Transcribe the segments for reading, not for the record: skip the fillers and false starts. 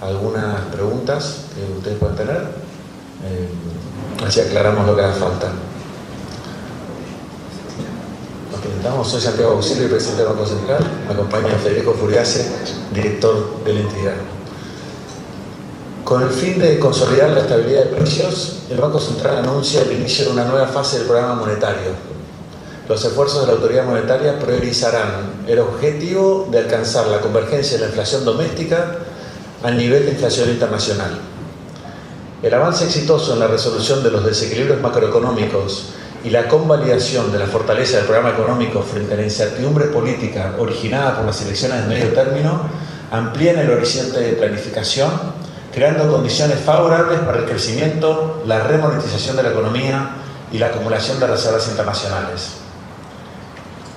algunas preguntas que ustedes puedan tener. Así aclaramos lo que haga falta. Nos presentamos, soy Santiago Auxilio, presidente del Banco Central. Me acompaña Federico Furiase, director de la entidad. Con el fin de consolidar la estabilidad de precios, el Banco Central anuncia el inicio de una nueva fase del programa monetario. Los esfuerzos de la autoridad monetaria priorizarán el objetivo de alcanzar la convergencia de la inflación doméstica al nivel de inflación internacional. El avance exitoso en la resolución de los desequilibrios macroeconómicos y la convalidación de la fortaleza del programa económico frente a la incertidumbre política originada por las elecciones de medio término amplían el horizonte de planificación, creando condiciones favorables para el crecimiento, la remonetización de la economía y la acumulación de reservas internacionales.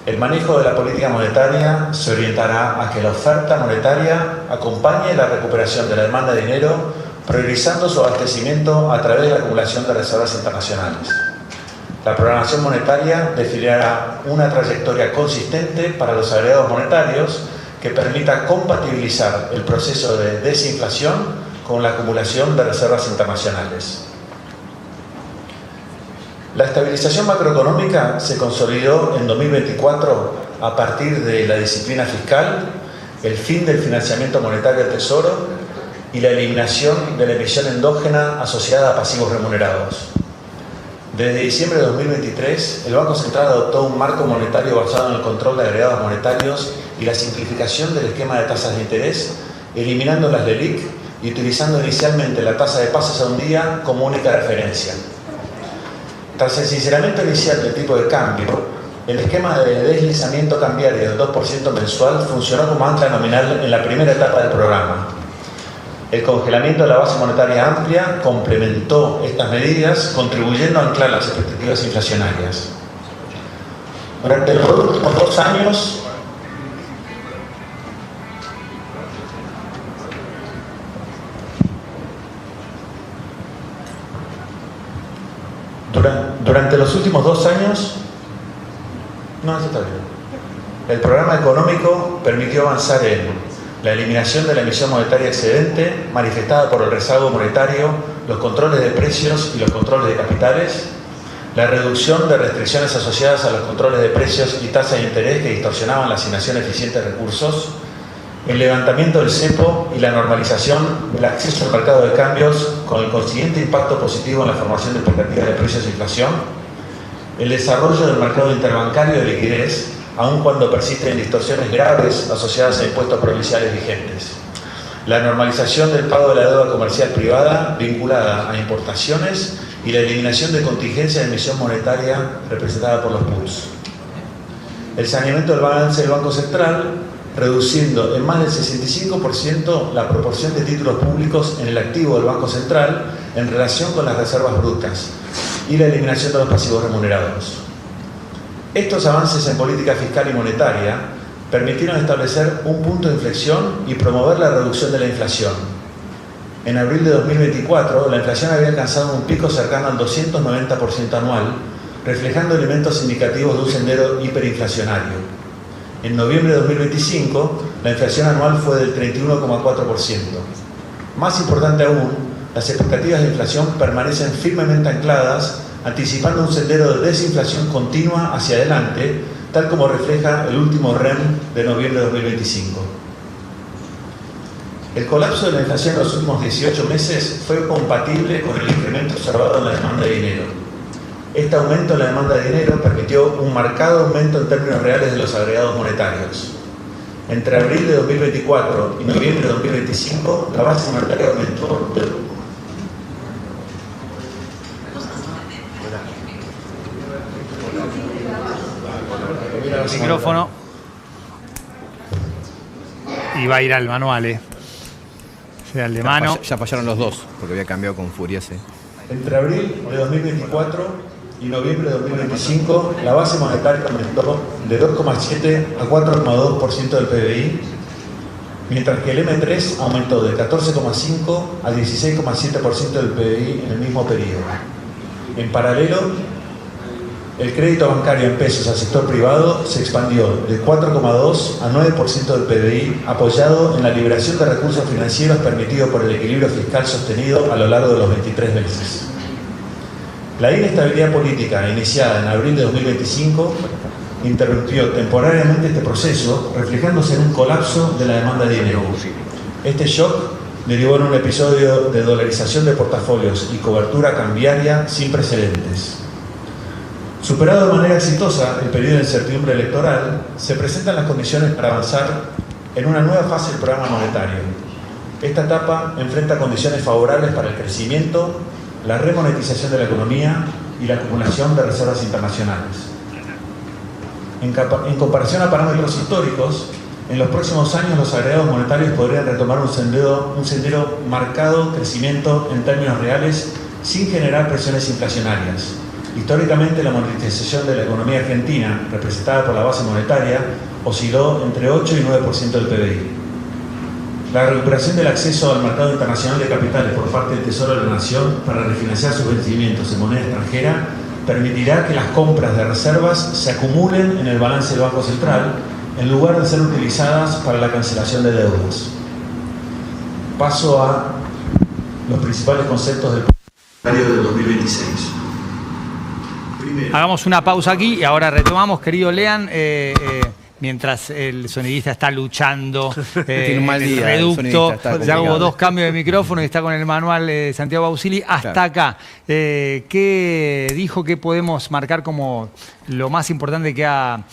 El manejo de la política monetaria se orientará a que la oferta monetaria acompañe la recuperación de la demanda de dinero, priorizando su abastecimiento a través de la acumulación de reservas internacionales. La programación monetaria definirá una trayectoria consistente para los agregados monetarios que permita compatibilizar el proceso de desinflación con la acumulación de reservas internacionales. La estabilización macroeconómica se consolidó en 2024 a partir de la disciplina fiscal, el fin del financiamiento monetario del Tesoro y la eliminación de la emisión endógena asociada a pasivos remunerados. Desde diciembre de 2023, el Banco Central adoptó un marco monetario basado en el control de agregados monetarios y la simplificación del esquema de tasas de interés, eliminando las LELIQ y utilizando inicialmente la tasa de pases a un día como única referencia. Tras el sinceramiento inicial del tipo de cambio, el esquema de deslizamiento cambiario del 2% mensual funcionó como ancla nominal en la primera etapa del programa. El congelamiento de la base monetaria amplia complementó estas medidas, contribuyendo a anclar las expectativas inflacionarias. Durante los últimos 2 años, el programa económico permitió avanzar en la eliminación de la emisión monetaria excedente manifestada por el rezago monetario, los controles de precios y los controles de capitales, la reducción de restricciones asociadas a los controles de precios y tasas de interés que distorsionaban la asignación eficiente de recursos, el levantamiento del cepo y la normalización del acceso al mercado de cambios con el consiguiente impacto positivo en la formación de expectativas de precios e inflación, el desarrollo del mercado interbancario de liquidez, aun cuando persisten distorsiones graves asociadas a impuestos provinciales vigentes, la normalización del pago de la deuda comercial privada vinculada a importaciones y la eliminación de contingencia de emisión monetaria representada por los PULs. El saneamiento del balance del Banco Central, reduciendo en más del 65% la proporción de títulos públicos en el activo del Banco Central en relación con las reservas brutas, y la eliminación de los pasivos remunerados. Estos avances en política fiscal y monetaria permitieron establecer un punto de inflexión y promover la reducción de la inflación. En abril de 2024, la inflación había alcanzado un pico cercano al 290% anual, reflejando elementos indicativos de un sendero hiperinflacionario. En noviembre de 2025, la inflación anual fue del 31,4%. Más importante aún, las expectativas de inflación permanecen firmemente ancladas, anticipando un sendero de desinflación continua hacia adelante, tal como refleja el último REM de noviembre de 2025. El colapso de la inflación en los últimos 18 meses fue compatible con el incremento observado en la demanda de dinero. Este aumento en la demanda de dinero permitió un marcado aumento en términos reales de los agregados monetarios. Entre abril de 2024 y noviembre de 2025, la base monetaria aumentó micrófono y va a ir al manual, o sea, el de mano. Ya fallaron los dos, porque había cambiado con Furiase. Entre abril de 2024 y noviembre de 2025, la base monetaria aumentó de 2,7 a 4,2% del PBI, mientras que el M3 aumentó de 14,5 a 16,7% del PBI en el mismo periodo. En paralelo, El crédito bancario en pesos al sector privado se expandió de 4,2 a 9% del PBI, apoyado en la liberación de recursos financieros permitido por el equilibrio fiscal sostenido a lo largo de los 23 meses. La inestabilidad política iniciada en abril de 2025 interrumpió temporariamente este proceso, reflejándose en un colapso de la demanda de dinero. Este shock derivó en un episodio de dolarización de portafolios y cobertura cambiaria sin precedentes. Superado de manera exitosa el periodo de incertidumbre electoral, se presentan las condiciones para avanzar en una nueva fase del programa monetario. Esta etapa enfrenta condiciones favorables para el crecimiento, la remonetización de la economía y la acumulación de reservas internacionales. En comparación a parámetros históricos, en los próximos años los agregados monetarios podrían retomar un sendero marcado crecimiento en términos reales sin generar presiones inflacionarias. Históricamente, la monetización de la economía argentina, representada por la base monetaria, osciló entre 8 y 9% del PBI. La recuperación del acceso al mercado internacional de capitales por parte del Tesoro de la Nación para refinanciar sus vencimientos en moneda extranjera permitirá que las compras de reservas se acumulen en el balance del Banco Central en lugar de ser utilizadas para la cancelación de deudas. Paso a los principales conceptos del monetario del 2026. Hagamos una pausa aquí y ahora retomamos, querido Lean, mientras el sonidista está luchando Tiene un mal en el día, reducto. está Ya hubo 2 cambios de micrófono y está con el manual Santiago Bausili hasta Claro. acá. ¿Qué dijo que podemos marcar como lo más importante que ha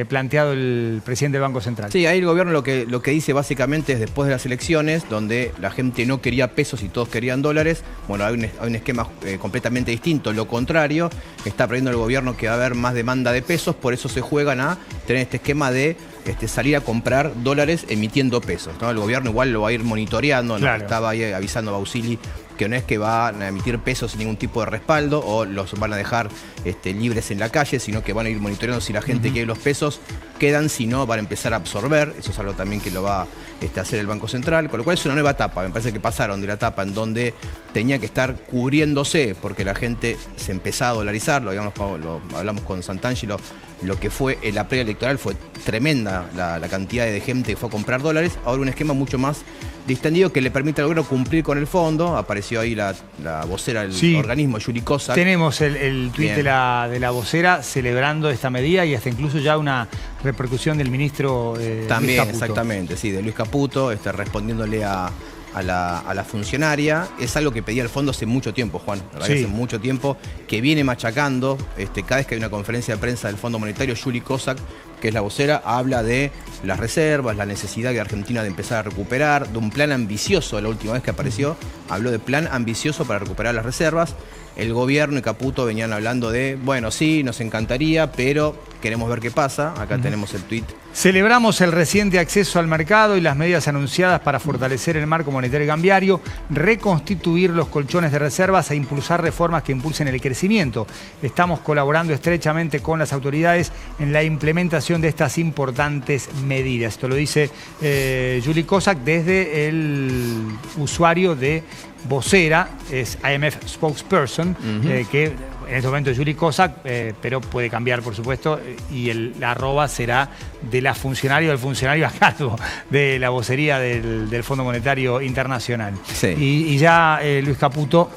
planteado el presidente del Banco Central? Sí, ahí el gobierno lo que dice básicamente es después de las elecciones, donde la gente no quería pesos y todos querían dólares, bueno, hay un esquema completamente distinto, lo contrario, está previendo el gobierno que va a haber más demanda de pesos, por eso se juegan a tener este esquema de salir a comprar dólares emitiendo pesos, ¿no? El gobierno igual lo va a ir monitoreando, Claro. ¿no? Estaba ahí avisando a Bausili que no es que van a emitir pesos sin ningún tipo de respaldo o los van a dejar libres en la calle, sino que van a ir monitoreando si la gente quiere los pesos, quedan, si no van a empezar a absorber, eso es algo también que lo va a hacer el Banco Central, con lo cual es una nueva etapa, me parece que pasaron de la etapa en donde tenía que estar cubriéndose porque la gente se empezaba a dolarizar, lo hablamos con Santangelo, lo que fue en la preelectoral fue tremenda la cantidad de gente que fue a comprar dólares, ahora un esquema mucho más distendido que le permite al gobierno cumplir con el fondo. Apareció ahí la vocera del organismo, Yuli Kozak. Tenemos el tuit de la vocera celebrando esta medida y hasta incluso ya una repercusión del ministro También, Luis Caputo. exactamente, sí, de Luis Caputo, respondiéndole a la funcionaria. Es algo que pedía el fondo hace mucho tiempo, Juan. La verdad que hace mucho tiempo que viene machacando. Cada vez que hay una conferencia de prensa del Fondo Monetario, Yuli Kozak, que es la vocera, habla de las reservas, la necesidad de Argentina de empezar a recuperar, de un plan ambicioso. La última vez que apareció, habló de plan ambicioso para recuperar las reservas. El gobierno y Caputo venían hablando de, bueno, sí, nos encantaría, pero queremos ver qué pasa. Acá tenemos el tuit. Celebramos el reciente acceso al mercado y las medidas anunciadas para fortalecer el marco monetario y cambiario, reconstituir los colchones de reservas e impulsar reformas que impulsen el crecimiento. Estamos colaborando estrechamente con las autoridades en la implementación de estas importantes medidas. Esto lo dice Yuli Kozak desde el usuario de vocera, es IMF spokesperson, que en este momento es Yuli Kozak, pero puede cambiar, por supuesto, y la arroba será de la funcionaria o del funcionario a cargo de la vocería del Fondo Monetario Internacional. Sí. Y ya Luis Caputo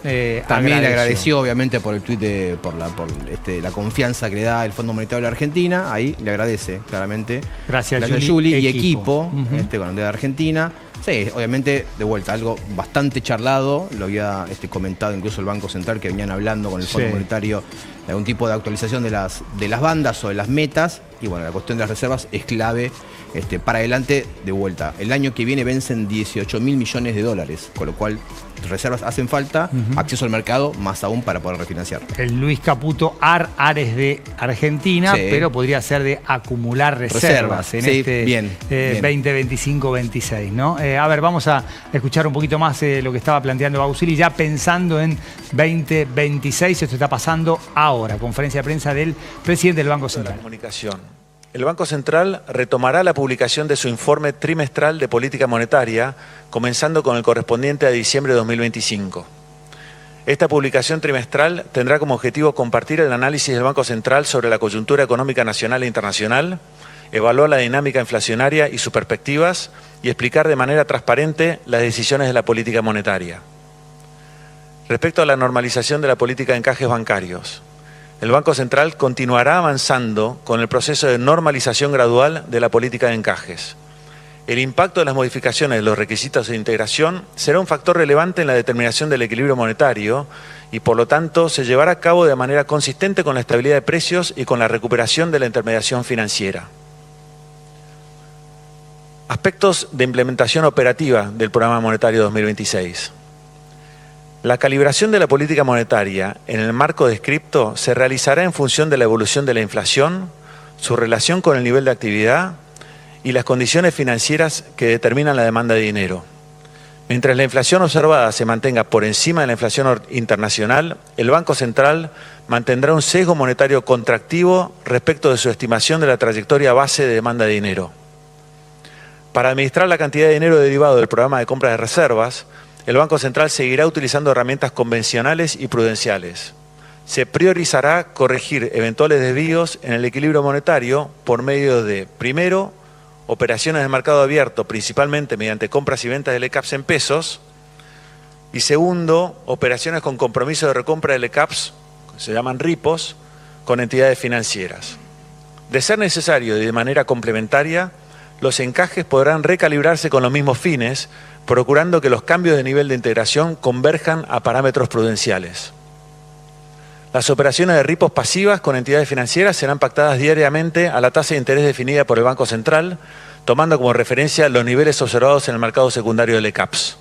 también le agradeció, obviamente, por el tuit, por la confianza que le da el Fondo Monetario de la Argentina. Ahí le agradece, claramente. Gracias, Yuli y equipo con de Argentina. Sí, obviamente, de vuelta, algo bastante charlado, lo había comentado incluso el Banco Central, que venían hablando con el Fondo Monetario de algún tipo de actualización de las bandas o de las metas, y bueno, la cuestión de las reservas es clave para adelante. De vuelta, el año que viene vencen 18.000 millones de dólares, con lo cual reservas hacen falta, acceso al mercado más aún para poder refinanciar. El Luis Caputo Ares de Argentina, pero podría ser de acumular reservas en bien. 2025-26, ¿no? A ver, vamos a escuchar un poquito más lo que estaba planteando Bausili, ya pensando en 2026. Esto está pasando ahora, conferencia de prensa del presidente del Banco Central. El Banco Central retomará la publicación de su informe trimestral de política monetaria, comenzando con el correspondiente a diciembre de 2025. Esta publicación trimestral tendrá como objetivo compartir el análisis del Banco Central sobre la coyuntura económica nacional e internacional, evaluar la dinámica inflacionaria y sus perspectivas y explicar de manera transparente las decisiones de la política monetaria. Respecto a la normalización de la política de encajes bancarios, el Banco Central continuará avanzando con el proceso de normalización gradual de la política de encajes. El impacto de las modificaciones de los requisitos de integración será un factor relevante en la determinación del equilibrio monetario y, por lo tanto, se llevará a cabo de manera consistente con la estabilidad de precios y con la recuperación de la intermediación financiera. Aspectos de implementación operativa del Programa Monetario 2026. La calibración de la política monetaria en el marco descripto se realizará en función de la evolución de la inflación, su relación con el nivel de actividad y las condiciones financieras que determinan la demanda de dinero. Mientras la inflación observada se mantenga por encima de la inflación internacional, el Banco Central mantendrá un sesgo monetario contractivo respecto de su estimación de la trayectoria base de demanda de dinero. Para administrar la cantidad de dinero derivado del programa de compra de reservas, el Banco Central seguirá utilizando herramientas convencionales y prudenciales. Se priorizará corregir eventuales desvíos en el equilibrio monetario por medio de, primero, operaciones de mercado abierto, principalmente mediante compras y ventas de LECAPS en pesos, y segundo, operaciones con compromiso de recompra de LECAPS, que se llaman RIPOS, con entidades financieras. De ser necesario y de manera complementaria, los encajes podrán recalibrarse con los mismos fines, procurando que los cambios de nivel de integración converjan a parámetros prudenciales. Las operaciones de RIPOS pasivas con entidades financieras serán pactadas diariamente a la tasa de interés definida por el Banco Central, tomando como referencia los niveles observados en el mercado secundario de LECAPS.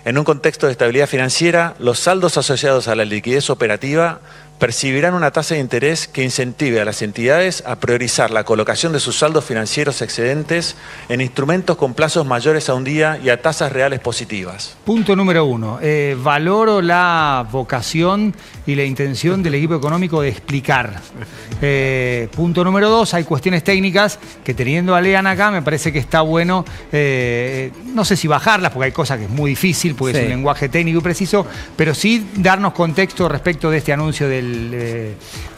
En un contexto de estabilidad financiera, los saldos asociados a la liquidez operativa percibirán una tasa de interés que incentive a las entidades a priorizar la colocación de sus saldos financieros excedentes en instrumentos con plazos mayores a un día y a tasas reales positivas. Punto número 1. Valoro la vocación y la intención del equipo económico de explicar. Punto número 2. Hay cuestiones técnicas que, teniendo a Lean acá, me parece que está bueno, no sé si bajarlas, porque hay cosas que es muy difícil, porque sí, es un lenguaje técnico y preciso, pero sí darnos contexto respecto de este anuncio del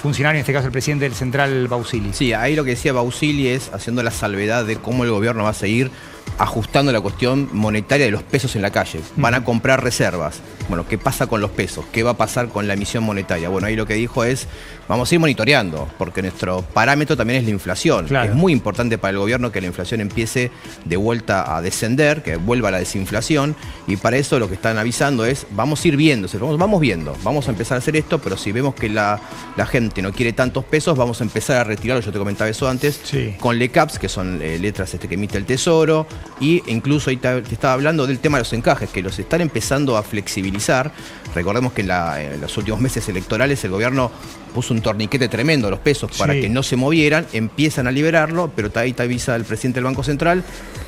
funcionario, en este caso el presidente del Central, Bausili. Sí, ahí lo que decía Bausili es haciendo la salvedad de cómo el gobierno va a seguir ajustando la cuestión monetaria de los pesos en la calle. Van a comprar reservas. Bueno, ¿qué pasa con los pesos? ¿Qué va a pasar con la emisión monetaria? Bueno, ahí lo que dijo es, vamos a ir monitoreando, porque nuestro parámetro también es la inflación. Claro. Es muy importante para el gobierno que la inflación empiece de vuelta a descender, que vuelva la desinflación, y para eso lo que están avisando es, vamos a ir viendo, vamos viendo, vamos a empezar a hacer esto, pero si vemos que la gente no quiere tantos pesos, vamos a empezar a retirarlo, yo te comentaba eso antes, sí, con LECAPS, que son letras que emite el Tesoro, y incluso ahí te estaba hablando del tema de los encajes, que los están empezando a flexibilizar. Recordemos que en los últimos meses electorales el gobierno puso un torniquete tremendo a los pesos para que no se movieran, empiezan a liberarlo, pero ahí te avisa el presidente del Banco Central,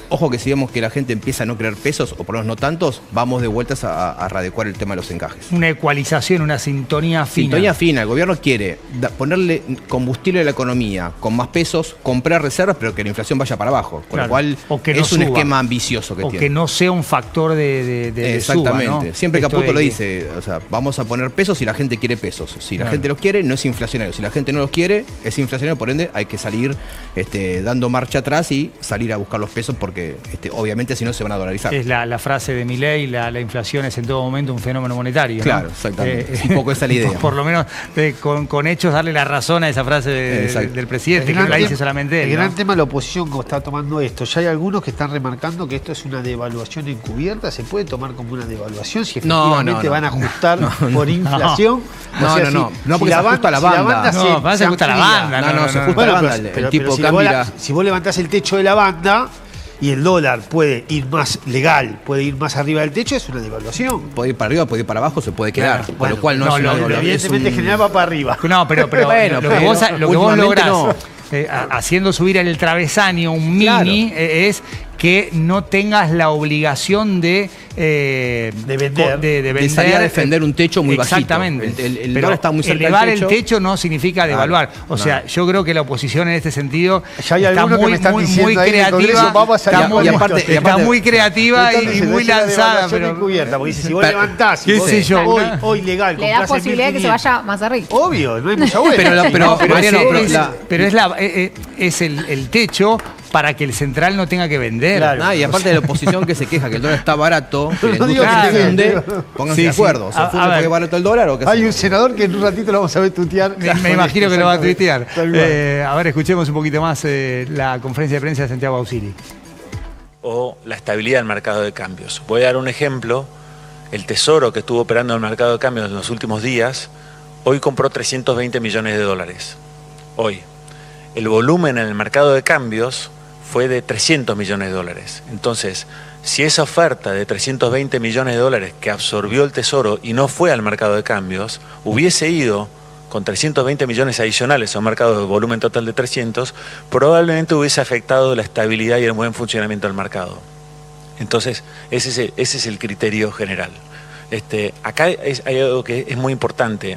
ojo que si vemos que la gente empieza a no querer pesos, o por lo menos no tantos, vamos de vueltas a readecuar el tema de los encajes. Una ecualización, una sintonía fina. Sintonía fina, el gobierno quiere ponerle combustible a la economía con más pesos, comprar reservas, pero que la inflación vaya para abajo, con lo cual es un esquema ambicioso que tiene. O que no sea un factor de exactamente, suba, ¿no? Siempre Caputo lo dice, o sea, vamos a poner pesos si la gente quiere pesos. Si la gente los quiere, no es inflacionario. Si la gente no los quiere, es inflacionario, por ende hay que salir dando marcha atrás y salir a buscar los pesos porque obviamente si no se van a dolarizar. Es la frase de Milei, la inflación es en todo momento un fenómeno monetario, claro, ¿no? Exactamente. Es un poco esa la idea. Por lo menos con hechos darle la razón a esa frase del presidente, que no la dice solamente él. El gran tema de la oposición como está tomando esto. Ya hay algunos que están remarcando que esto es una devaluación encubierta. ¿Se puede tomar como una devaluación si efectivamente van a ajustar por inflación? No, porque se ajusta a la banda. Se ajusta a la banda. Se ajusta a la banda. El tipo cambia. Si vos levantás el techo de la banda y el dólar puede ir más legal, puede ir más arriba del techo, es una devaluación. Puede ir para arriba, puede ir para abajo, se puede quedar. Con lo cual no es una devaluación. Evidentemente general va para arriba. No, pero bueno, lo que vos lográs haciendo subir el travesaño un mini es que no tengas la obligación de vender. De salir a defender un techo muy bajito. Exactamente. El dólar está muy cerca elevar del techo. el techo no significa devaluar. O sea, yo creo que la oposición en este sentido ya hay está muy creativa. Está muy creativa y muy lanzada. Pero porque si vos levantás y hoy legal, le da posibilidad de que se vaya más arriba. Obvio, no hay mucha vuelta. Pero es el techo para que el central no tenga que vender. Claro. Y aparte de la oposición que se queja que el dólar está barato, que la industria se funde, pónganse de acuerdo. ¿Se funde porque es barato el dólar o qué? Hay un senador que en un ratito lo vamos a ver tuitear. Me imagino que lo va a tuitear. A ver, escuchemos un poquito más la conferencia de prensa de Santiago Bausili. O la estabilidad del mercado de cambios. Voy a dar un ejemplo. El Tesoro, que estuvo operando en el mercado de cambios en los últimos días, hoy compró 320 millones de dólares. Hoy. El volumen en el mercado de cambios fue de 300 millones de dólares. Entonces, si esa oferta de 320 millones de dólares que absorbió el Tesoro y no fue al mercado de cambios, hubiese ido con 320 millones adicionales a un mercado de volumen total de 300, probablemente hubiese afectado la estabilidad y el buen funcionamiento del mercado. Entonces, ese es el criterio general. Acá hay algo que es muy importante.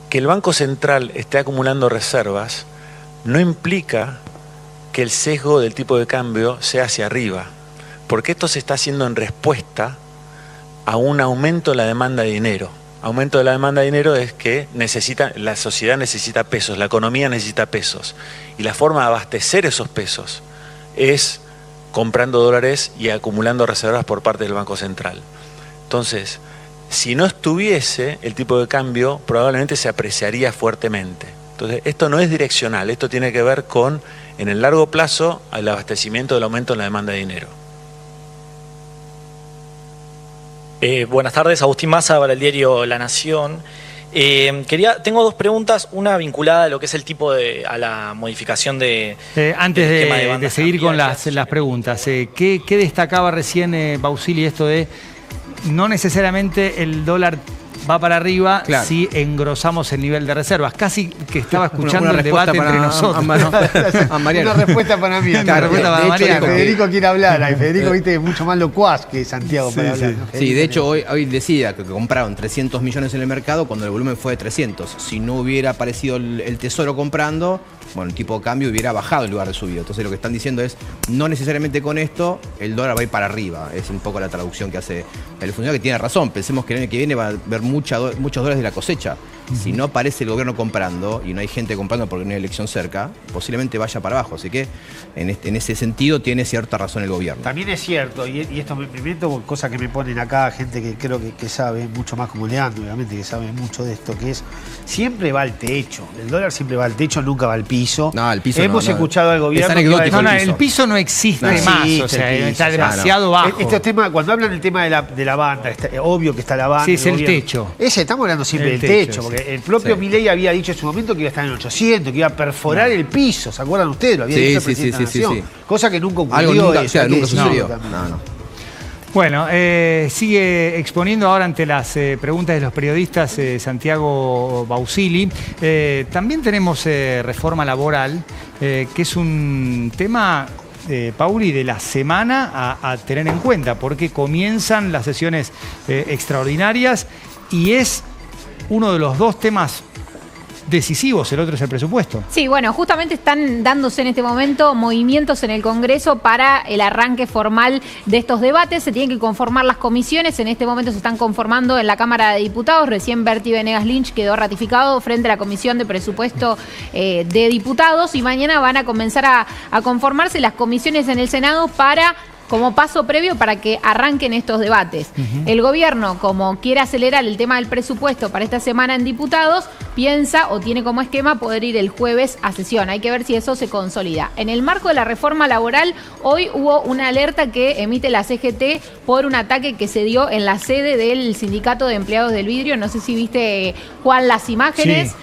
Que el Banco Central esté acumulando reservas no implica que el sesgo del tipo de cambio sea hacia arriba, porque esto se está haciendo en respuesta a un aumento de la demanda de dinero. Aumento de la demanda de dinero es que la sociedad necesita pesos, la economía necesita pesos, y la forma de abastecer esos pesos es comprando dólares y acumulando reservas por parte del Banco Central. Entonces, si no estuviese el tipo de cambio, probablemente se apreciaría fuertemente. Entonces, esto no es direccional, esto tiene que ver con, en el largo plazo, el abastecimiento del aumento en la demanda de dinero. Buenas tardes, Agustín Massa para el diario La Nación. Tengo dos preguntas, una vinculada a lo que es a la modificación de... Antes de seguir con las preguntas, ¿qué destacaba recién Bausili esto de no necesariamente el dólar va para arriba si engrosamos el nivel de reservas? Casi que estaba escuchando el debate entre nosotros. Una respuesta para mí. Federico quiere hablar. Federico, viste, es mucho más locuaz que Santiago para hablar. Sí, de hecho, hoy decía que compraron 300 millones en el mercado cuando el volumen fue de 300. Si no hubiera aparecido el Tesoro comprando, el tipo de cambio hubiera bajado en lugar de subido. Entonces, lo que están diciendo es, no necesariamente con esto, el dólar va a ir para arriba. Es un poco la traducción que hace el funcionario, que tiene razón. Pensemos que el año que viene va a haber muchos dólares de la cosecha. Si no aparece el gobierno comprando y no hay gente comprando porque no hay elección cerca, posiblemente vaya para abajo. Así que en ese sentido tiene cierta razón el gobierno. También es cierto, y esto me meto cosas que me ponen acá, gente que creo que sabe mucho más como Leandro, obviamente, que sabe mucho de esto, que es siempre va al techo. El dólar siempre va al techo, nunca va al piso. No, el piso Hemos escuchado al gobierno. El piso no existe más, o sea, está demasiado bajo. Este tema, cuando hablan del tema de la banda, obvio que está la banda. Sí, es el techo. Estamos hablando siempre del techo, porque el propio Milei había dicho en su momento que iba a estar en 800, que iba a perforar el piso. ¿Se acuerdan ustedes? Lo había dicho el presidente de la Nación. Cosa que nunca ocurrió. Nunca sucedió. Bueno, sigue exponiendo ahora ante las preguntas de los periodistas Santiago Bausili. También tenemos reforma laboral, que es un tema, Pauli, de la semana a tener en cuenta, porque comienzan las sesiones extraordinarias y es uno de los dos temas decisivos, el otro es el presupuesto. Sí, bueno, justamente están dándose en este momento movimientos en el Congreso para el arranque formal de estos debates. Se tienen que conformar las comisiones, en este momento se están conformando en la Cámara de Diputados. Recién Berti Venegas Lynch quedó ratificado frente a la Comisión de Presupuesto de Diputados y mañana van a comenzar a conformarse las comisiones en el Senado como paso previo para que arranquen estos debates. El gobierno, como quiere acelerar el tema del presupuesto para esta semana en diputados, piensa o tiene como esquema poder ir el jueves a sesión. Hay que ver si eso se consolida. En el marco de la reforma laboral, hoy hubo una alerta que emite la CGT por un ataque que se dio en la sede del Sindicato de Empleados del Vidrio. No sé si viste, Juan, las imágenes. Sí.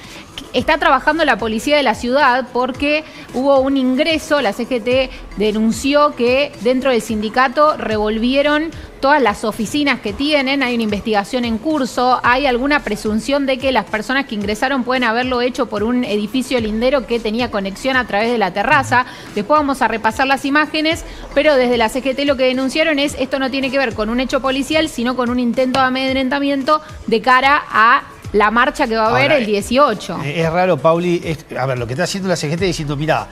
está trabajando la policía de la ciudad porque hubo un ingreso, la CGT denunció que dentro del sindicato revolvieron todas las oficinas que tienen, hay una investigación en curso, hay alguna presunción de que las personas que ingresaron pueden haberlo hecho por un edificio lindero que tenía conexión a través de la terraza. Después vamos a repasar las imágenes, pero desde la CGT lo que denunciaron es esto no tiene que ver con un hecho policial, sino con un intento de amedrentamiento de cara a la marcha que va a haber el 18. Es raro, Pauli, a ver, lo que está haciendo la CGT diciendo, mirá,